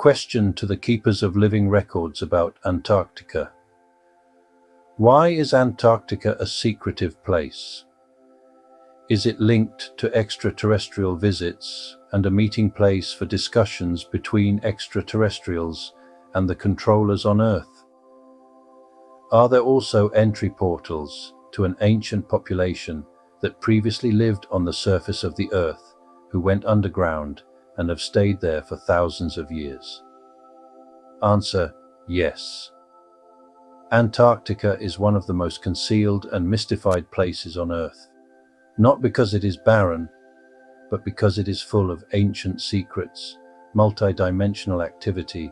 Question to the keepers of living records about Antarctica. Why is Antarctica a secretive place? Is it linked to extraterrestrial visits and a meeting place for discussions between extraterrestrials and the controllers on Earth? Are there also entry portals to an ancient population that previously lived on the surface of the Earth, who went underground and have stayed there for thousands of years? Answer: yes. Antarctica is one of the most concealed and mystified places on Earth, not because it is barren, but because it is full of ancient secrets, multi-dimensional activity,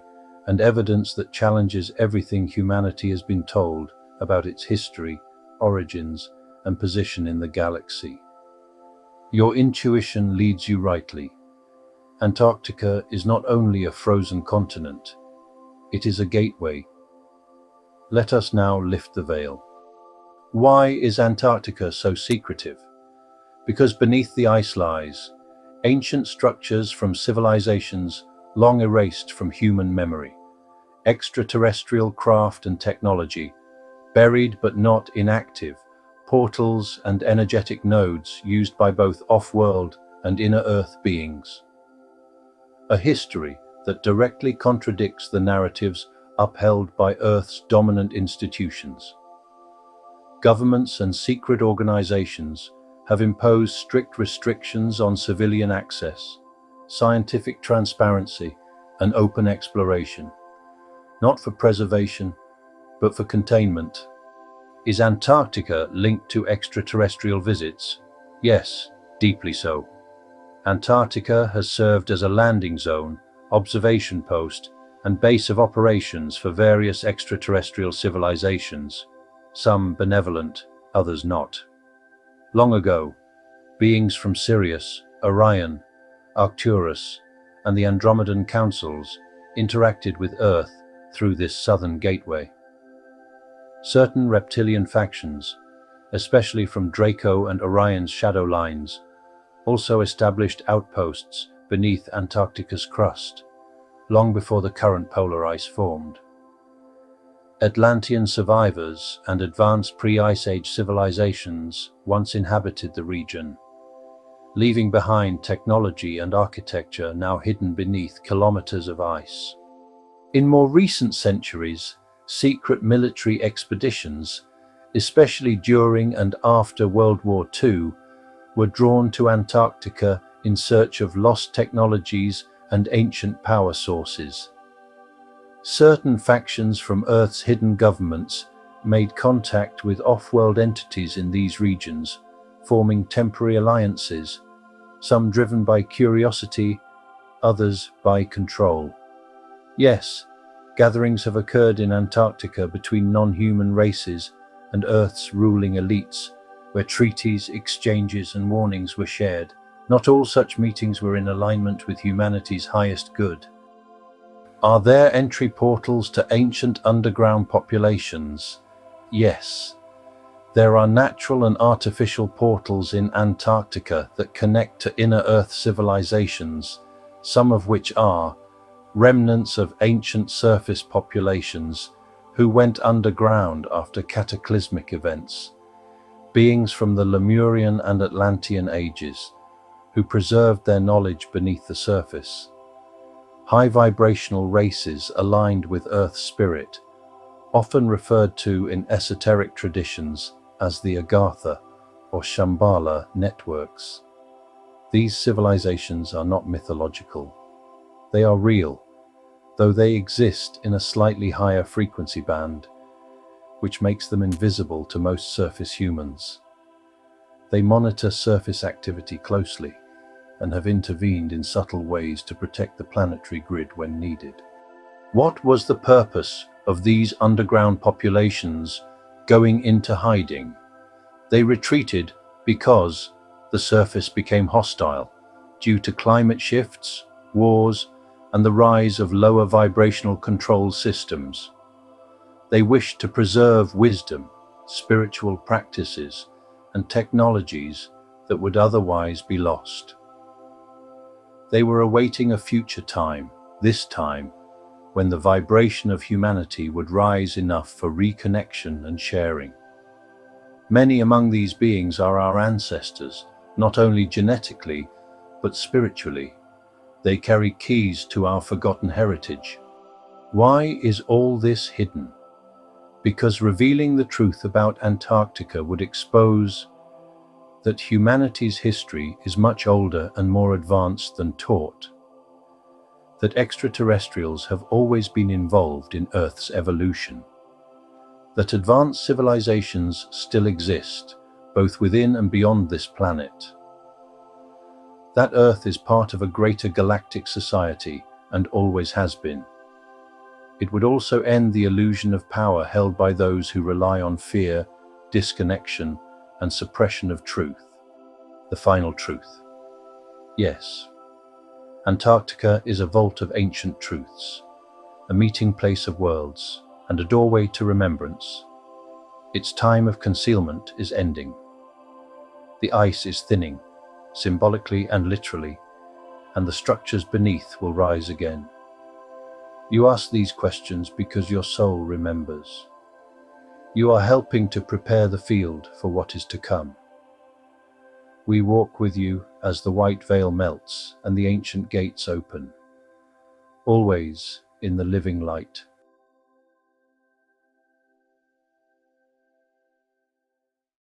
and evidence that challenges everything humanity has been told about its history, origins, and position in the galaxy. Your intuition leads you rightly. Antarctica is not only a frozen continent, it is a gateway. Let us now lift the veil. Why is Antarctica so secretive? Because beneath the ice lies ancient structures from civilizations long erased from human memory, extraterrestrial craft and technology, buried but not inactive, portals and energetic nodes used by both off-world and inner-Earth beings. A history that directly contradicts the narratives upheld by Earth's dominant institutions. Governments and secret organizations have imposed strict restrictions on civilian access, scientific transparency, and open exploration, not for preservation, but for containment. Is Antarctica linked to extraterrestrial visits? Yes, deeply so. Antarctica has served as a landing zone, observation post, and base of operations for various extraterrestrial civilizations, some benevolent, others not. Long ago, beings from Sirius, Orion, Arcturus, and the Andromedan councils interacted with Earth through this southern gateway. Certain reptilian factions, especially from Draco and Orion's shadow lines, also established outposts beneath Antarctica's crust, long before the current polar ice formed. Atlantean survivors and advanced pre-Ice Age civilizations once inhabited the region, leaving behind technology and architecture now hidden beneath kilometers of ice. In more recent centuries, secret military expeditions, especially during and after World War II, were drawn to Antarctica in search of lost technologies and ancient power sources. Certain factions from Earth's hidden governments made contact with off-world entities in these regions, forming temporary alliances, some driven by curiosity, others by control. Yes, gatherings have occurred in Antarctica between non-human races and Earth's ruling elites, where treaties, exchanges, and warnings were shared. Not all such meetings were in alignment with humanity's highest good. Are there entry portals to ancient underground populations? Yes. There are natural and artificial portals in Antarctica that connect to inner Earth civilizations, some of which are remnants of ancient surface populations who went underground after cataclysmic events, beings from the Lemurian and Atlantean ages, who preserved their knowledge beneath the surface. High vibrational races aligned with Earth's spirit, often referred to in esoteric traditions as the Agartha or Shambhala networks. These civilizations are not mythological. They are real, though they exist in a slightly higher frequency band, which makes them invisible to most surface humans. They monitor surface activity closely and have intervened in subtle ways to protect the planetary grid when needed. What was the purpose of these underground populations going into hiding? They retreated because the surface became hostile due to climate shifts, wars, and the rise of lower vibrational control systems. They wished to preserve wisdom, spiritual practices, and technologies that would otherwise be lost. They were awaiting a future time, this time when the vibration of humanity would rise enough for reconnection and sharing. Many among these beings are our ancestors, not only genetically, but spiritually. They carry keys to our forgotten heritage. Why is all this hidden? Because revealing the truth about Antarctica would expose that humanity's history is much older and more advanced than taught. That extraterrestrials have always been involved in Earth's evolution. That advanced civilizations still exist, both within and beyond this planet. That Earth is part of a greater galactic society and always has been. It would also end the illusion of power held by those who rely on fear, disconnection, and suppression of truth. The final truth. Yes, Antarctica is a vault of ancient truths, a meeting place of worlds, and a doorway to remembrance. Its time of concealment is ending. The ice is thinning, symbolically and literally, and the structures beneath will rise again. You ask these questions because your soul remembers. You are helping to prepare the field for what is to come. We walk with you as the white veil melts and the ancient gates open, always in the living light.